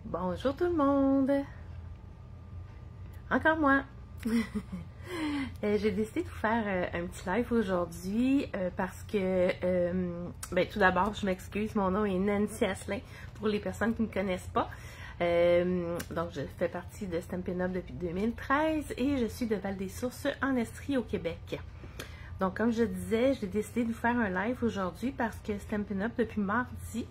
Bonjour tout le monde! Encore moi! J'ai décidé de vous faire un petit live aujourd'hui parce que, tout d'abord, je m'excuse, mon nom est Nancy Asselin pour les personnes qui ne me connaissent pas. Donc, je fais partie de Stampin' Up depuis 2013 et je suis de Val-des-Sources en Estrie au Québec. Donc, comme je disais, j'ai décidé de vous faire un live aujourd'hui parce que Stampin' Up, depuis mardi,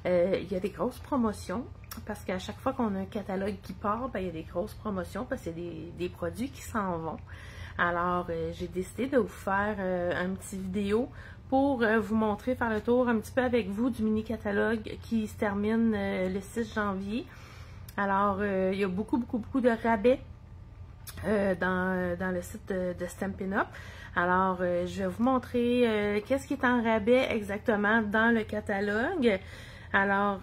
il y a des grosses promotions. Parce qu'à chaque fois qu'on a un catalogue qui part, il y a des grosses promotions parce qu'il y a des produits qui s'en vont. Alors, j'ai décidé de vous faire un petit vidéo pour vous montrer, faire le tour un petit peu avec vous du mini-catalogue qui se termine le 6 janvier. Alors, il y a beaucoup de rabais dans le site de Stampin' Up. Alors, je vais vous montrer qu'est-ce qui est en rabais exactement dans le catalogue. Alors,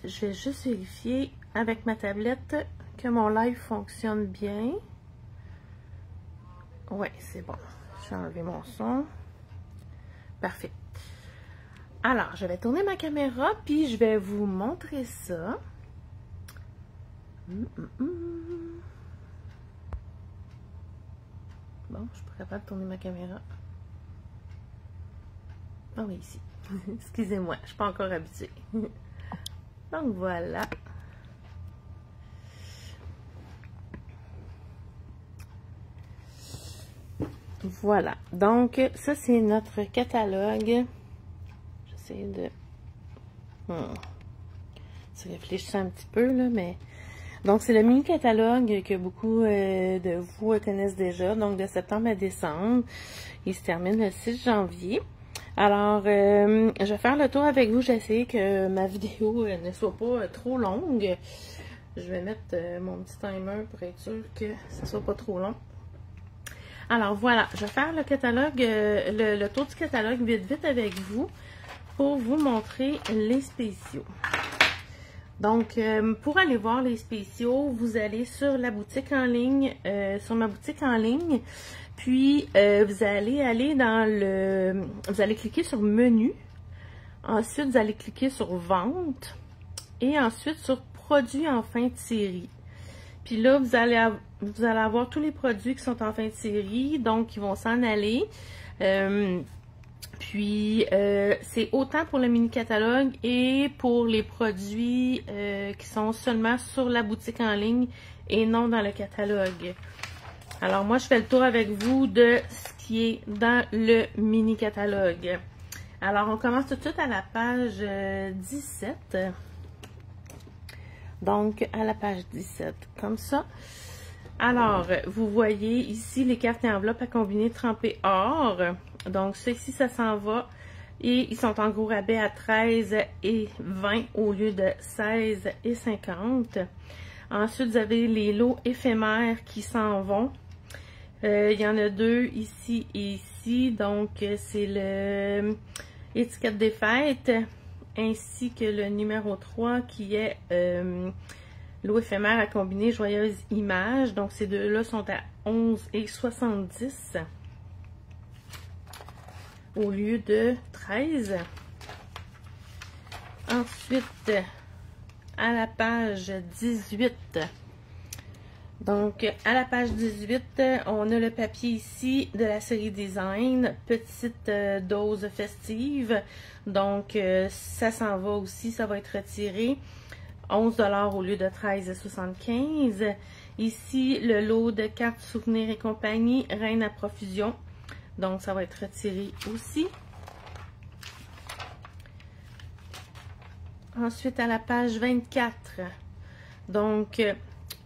je vais juste vérifier avec ma tablette que mon live fonctionne bien. Oui, c'est bon. Je vais enlever mon son. Parfait. Alors, je vais tourner ma caméra, puis je vais vous montrer ça. Bon, je suis pas capable de tourner ma caméra. Ah oui, ici. Excusez-moi, je ne suis pas encore habituée. Donc, voilà. Voilà. Donc, ça, c'est notre catalogue. J'essaie de se réfléchir un petit peu, là, mais... Donc, c'est le mini-catalogue que beaucoup de vous connaissent déjà. Donc, de septembre à décembre. Il se termine le 6 janvier. Alors, je vais faire le tour avec vous. J'ai essayé que ma vidéo ne soit pas trop longue. Je vais mettre mon petit timer pour être sûr que ça ne soit pas trop long. Alors, voilà. Je vais faire le catalogue, le tour du catalogue vite avec vous pour vous montrer les spéciaux. Donc, pour aller voir les spéciaux, vous allez sur la boutique en ligne, sur ma boutique en ligne. Puis, vous allez aller dans le... Vous allez cliquer sur Menu. Ensuite, vous allez cliquer sur Vente. Et ensuite, sur Produits en fin de série. Puis là, vous allez avoir tous les produits qui sont en fin de série. Donc, ils vont s'en aller. Puis, c'est autant pour le mini-catalogue et pour les produits qui sont seulement sur la boutique en ligne et non dans le catalogue. Alors, moi, je fais le tour avec vous de ce qui est dans le mini-catalogue. Alors, on commence tout de suite à la page 17. Donc, à la page 17, comme ça. Alors, vous voyez ici les cartes et enveloppes à combiner trempées or. Donc, ça ici, ça s'en va. Et ils sont en gros rabais à 13 et 20 au lieu de 16 et 50. Ensuite, vous avez les lots éphémères qui s'en vont. Il y en a deux ici et ici. Donc, c'est le étiquette des fêtes ainsi que le numéro 3 qui est lot éphémère à combiner joyeuse image. Donc, ces deux-là sont à 11 et 70 au lieu de 13. Ensuite, à la page 18. Donc, à la page 18, on a le papier ici de la série Design, petite dose festive. Donc, ça s'en va aussi, ça va être retiré. 11 $ au lieu de 13,75 $. Ici, le lot de cartes souvenirs et compagnie, Reine à profusion. Donc, ça va être retiré aussi. Ensuite, à la page 24, donc...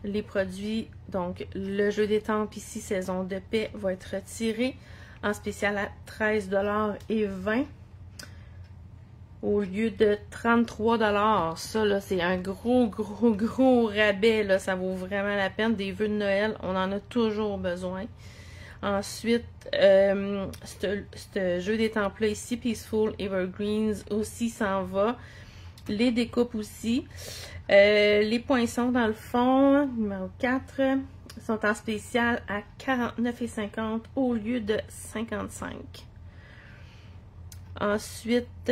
les produits, donc le jeu d'étampes ici, saison de paix, va être retiré en spécial à 13 $ et 20 au lieu de 33 $. Ça, là, c'est un gros rabais, là. Ça vaut vraiment la peine. Des vœux de Noël, on en a toujours besoin. Ensuite, ce jeu d'étampes-là ici, Peaceful Evergreens, aussi s'en va. Les découpes aussi. Les poinçons dans le fond, numéro 4, sont en spécial à 49,50 $ au lieu de 55 $. Ensuite,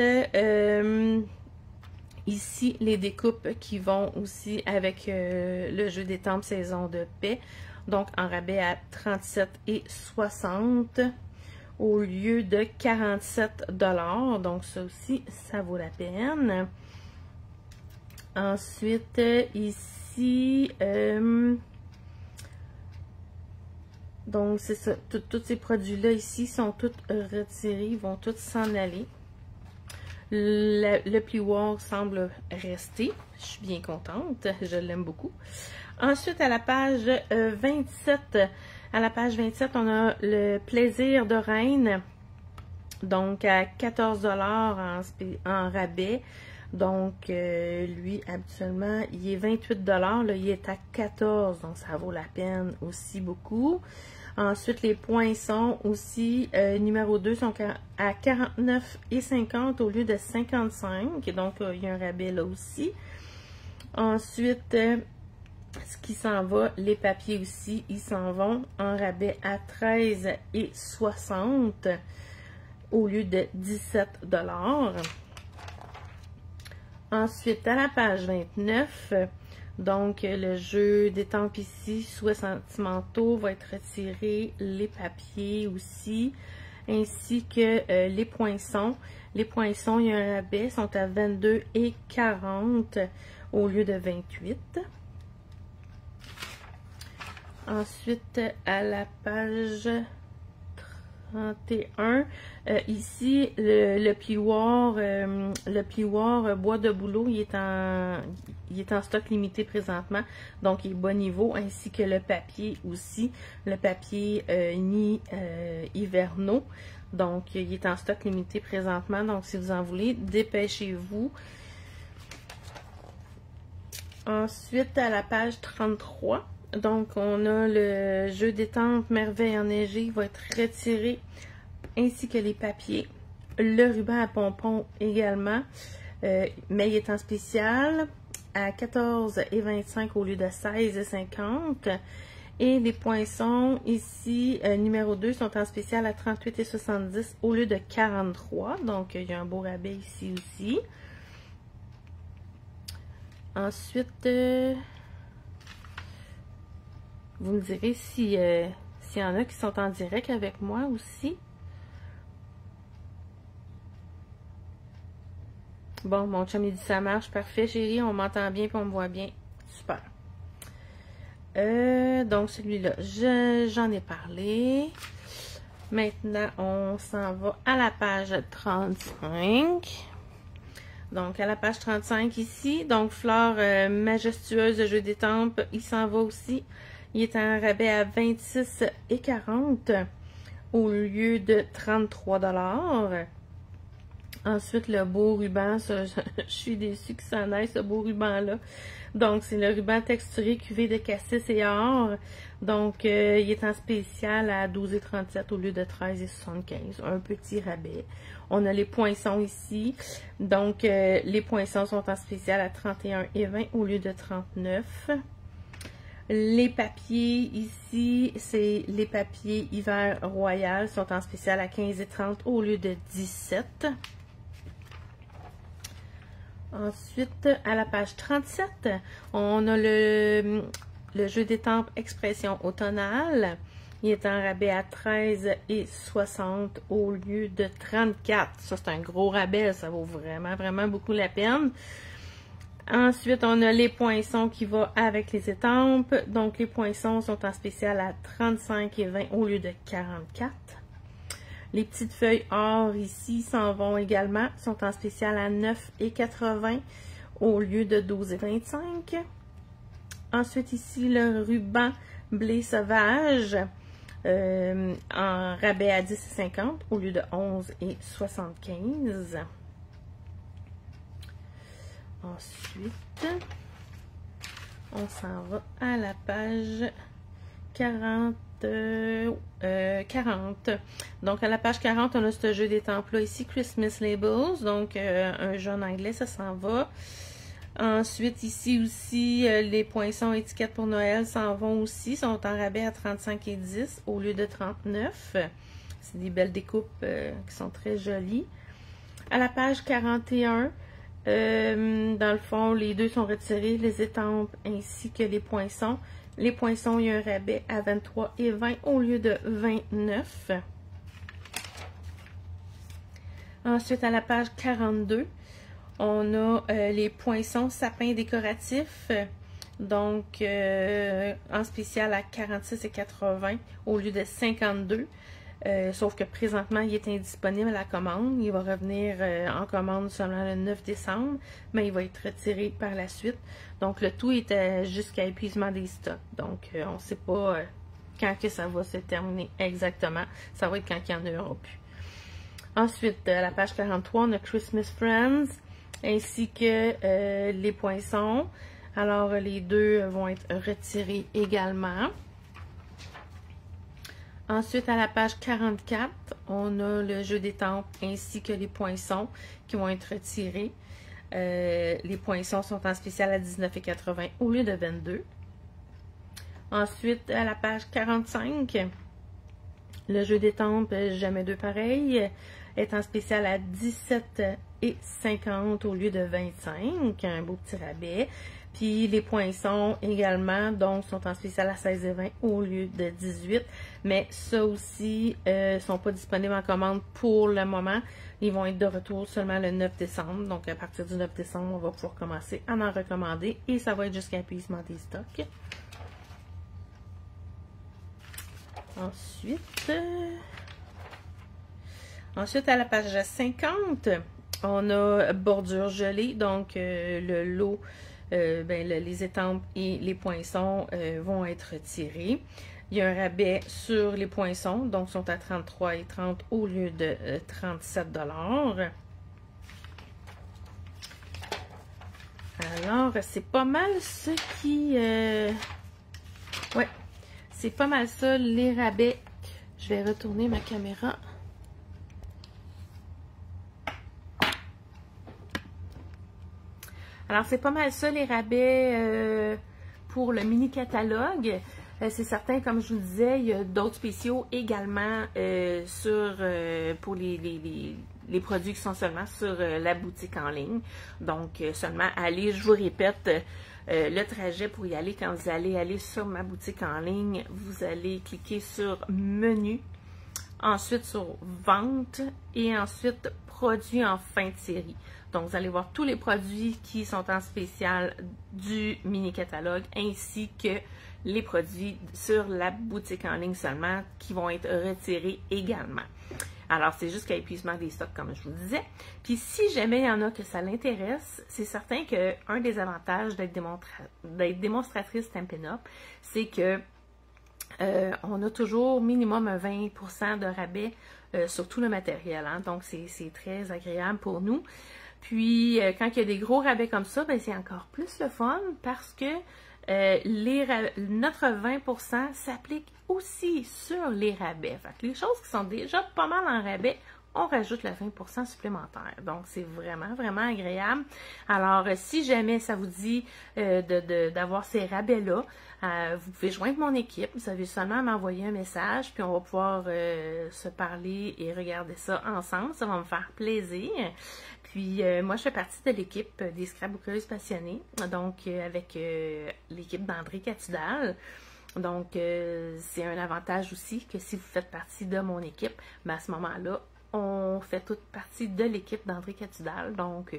Ici, les découpes qui vont aussi avec le jeu des temples saison de paix. Donc, en rabais à 37,60 au lieu de 47 $. Donc, ça aussi, ça vaut la peine. Ensuite, ici, donc, c'est ça. Tous ces produits-là ici sont tous retirés. Ils vont tous s'en aller. Le plioir semble rester. Je suis bien contente. Je l'aime beaucoup. Ensuite, à la page 27, on a le plaisir de reine. Donc, à 14 $ en rabais. Donc, lui, habituellement, il est 28 $. Là, il est à 14 $. Donc, ça vaut la peine aussi beaucoup. Ensuite, les poinçons aussi, numéro 2, sont à 49,50 au lieu de 55. Donc, il y a un rabais là aussi. Ensuite, ce qui s'en va, les papiers aussi, ils s'en vont en rabais à 13,60 au lieu de 17 $. Ensuite, à la page 29, donc le jeu d'étampes ici, souhaits sentimentaux, va être retiré, les papiers aussi, ainsi que les poinçons. Les poinçons, il y a un rabais, sont à 22,40 au lieu de 28. Ensuite, à la page 31, ici, le plioir bois de bouleau, il est en stock limité présentement, donc il est bas niveau, ainsi que le papier aussi, le papier hivernaux, donc il est en stock limité présentement, donc si vous en voulez, dépêchez-vous. Ensuite, à la page 33, donc, on a le jeu d'étampes Merveille enneigée, il va être retiré, ainsi que les papiers. Le ruban à pompons également, mais il est en spécial à 14,25 au lieu de 16,50. Et les poinçons, ici, numéro 2, sont en spécial à 38,70 au lieu de 43. Donc, il y a un beau rabais ici aussi. Ensuite... vous me direz s'il y en a qui sont en direct avec moi aussi. Bon, mon chum, il dit ça marche. Parfait, chérie. On m'entend bien et on me voit bien. Super. Donc, celui-là, j'en ai parlé. Maintenant, on s'en va à la page 35. Donc, à la page 35 ici. Donc, fleur majestueuse de jeu d'étampes. Il s'en va aussi. Il est en rabais à 26,40 au lieu de 33 $. Ensuite, le beau ruban, ça, je suis déçue que ça en ait, ce beau ruban-là. Donc, c'est le ruban texturé cuvé de cassis et or. Donc, il est en spécial à 12,37 au lieu de 13,75. Un petit rabais. On a les poinçons ici. Donc, les poinçons sont en spécial à 31,20 au lieu de 39. Les papiers ici, c'est les papiers hiver royal, sont en spécial à 15,30 au lieu de 17. Ensuite, à la page 37, on a le jeu d'étampes expression automnale. Il est en rabais à 13,60 au lieu de 34. Ça, c'est un gros rabais, ça vaut vraiment, vraiment beaucoup la peine. Ensuite, on a les poinçons qui vont avec les étampes. Donc, les poinçons sont en spécial à 35,20 au lieu de 44. Les petites feuilles or ici s'en vont également. Sont en spécial à 9,80 au lieu de 12,25. Ensuite, ici, le ruban blé sauvage en rabais à 10,50 au lieu de 11,75. Ensuite, on s'en va à la page 40. Donc, à la page 40, on a ce jeu d'étampes-là ici, Christmas Labels. Donc, un jeu en anglais, ça s'en va. Ensuite, ici aussi, les poinçons étiquettes pour Noël s'en vont aussi. Sont en rabais à 35,10 au lieu de 39. C'est des belles découpes qui sont très jolies. À la page 41, Dans le fond, les deux sont retirés, les étampes ainsi que les poinçons. Les poinçons, il y a un rabais à 23 et 20 au lieu de 29. Ensuite, à la page 42, on a les poinçons sapins décoratifs. Donc, en spécial à 46 et 80 au lieu de 52. Sauf que présentement, il est indisponible à la commande. Il va revenir en commande seulement le 9 décembre, mais il va être retiré par la suite. Donc, le tout est jusqu'à épuisement des stocks. Donc, on ne sait pas quand que ça va se terminer exactement. Ça va être quand il n'y en aura plus. Ensuite, à la page 43, on a Christmas Friends, ainsi que les poinçons. Alors, les deux vont être retirés également. Ensuite, à la page 44, on a le jeu d'étampes ainsi que les poinçons qui vont être retirés. Les poinçons sont en spécial à 19,80 au lieu de 22. Ensuite, à la page 45, le jeu d'étampes Jamais deux pareils est en spécial à 17,50 au lieu de 25. Un beau petit rabais. Puis les poinçons également, donc, sont en spécial à 16,20 au lieu de 18. Mais ça aussi, sont pas disponibles en commande pour le moment. Ils vont être de retour seulement le 9 décembre. Donc, à partir du 9 décembre, on va pouvoir commencer à en recommander. Et ça va être jusqu'à épuisement des stocks. Ensuite, à la page 50, on a bordure gelée. Donc, le lot... les étampes et les poinçons vont être retirés. Il y a un rabais sur les poinçons, donc sont à 33,30 au lieu de 37 $. Alors, c'est pas mal ce qui... ouais, c'est pas mal ça, les rabais. Je vais retourner ma caméra. Alors, c'est pas mal ça, les rabais pour le mini-catalogue. C'est certain, comme je vous disais, il y a d'autres spéciaux également pour les produits qui sont seulement sur la boutique en ligne. Donc, seulement allez, je vous répète, le trajet pour y aller, quand vous allez aller sur ma boutique en ligne, vous allez cliquer sur Menu, ensuite sur Vente et ensuite Produits en fin de série. Donc, vous allez voir tous les produits qui sont en spécial du mini-catalogue ainsi que les produits sur la boutique en ligne seulement qui vont être retirés également. Alors, c'est jusqu'à épuisement des stocks, comme je vous disais. Puis, si jamais il y en a que ça l'intéresse, c'est certain qu'un des avantages d'être démonstratrice Stampin' Up, c'est que on a toujours minimum un 20% de rabais sur tout le matériel. Hein? Donc, c'est très agréable pour nous. Puis, quand il y a des gros rabais comme ça, ben, c'est encore plus le fun parce que notre 20% s'applique aussi sur les rabais. Fait que les choses qui sont déjà pas mal en rabais, on rajoute le 20% supplémentaire. Donc, c'est vraiment, vraiment agréable. Alors, si jamais ça vous dit d'avoir ces rabais-là, vous pouvez joindre mon équipe. Vous avez seulement à m'envoyer un message, puis on va pouvoir se parler et regarder ça ensemble. Ça va me faire plaisir. Puis, moi, je fais partie de l'équipe des scrapbookeuses passionnées, donc avec l'équipe d'André Catudal. Donc, c'est un avantage aussi que si vous faites partie de mon équipe, ben à ce moment-là, on fait toute partie de l'équipe d'André Catudal. Donc,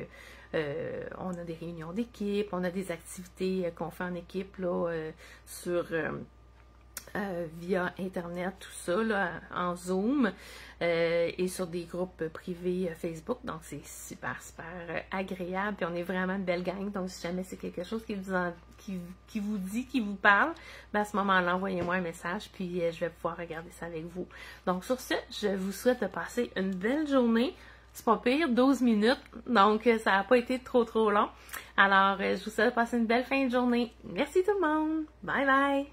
on a des réunions d'équipe, on a des activités qu'on fait en équipe là, via Internet, tout ça, là, en Zoom et sur des groupes privés Facebook. Donc, c'est super, super agréable. Puis, on est vraiment une belle gang. Donc, si jamais c'est quelque chose qui vous dit, qui vous parle, ben à ce moment-là, envoyez-moi un message. Puis, je vais pouvoir regarder ça avec vous. Donc, sur ce, je vous souhaite de passer une belle journée. C'est pas pire, 12 minutes. Donc, ça n'a pas été trop long. Alors, je vous souhaite de passer une belle fin de journée. Merci tout le monde. Bye bye!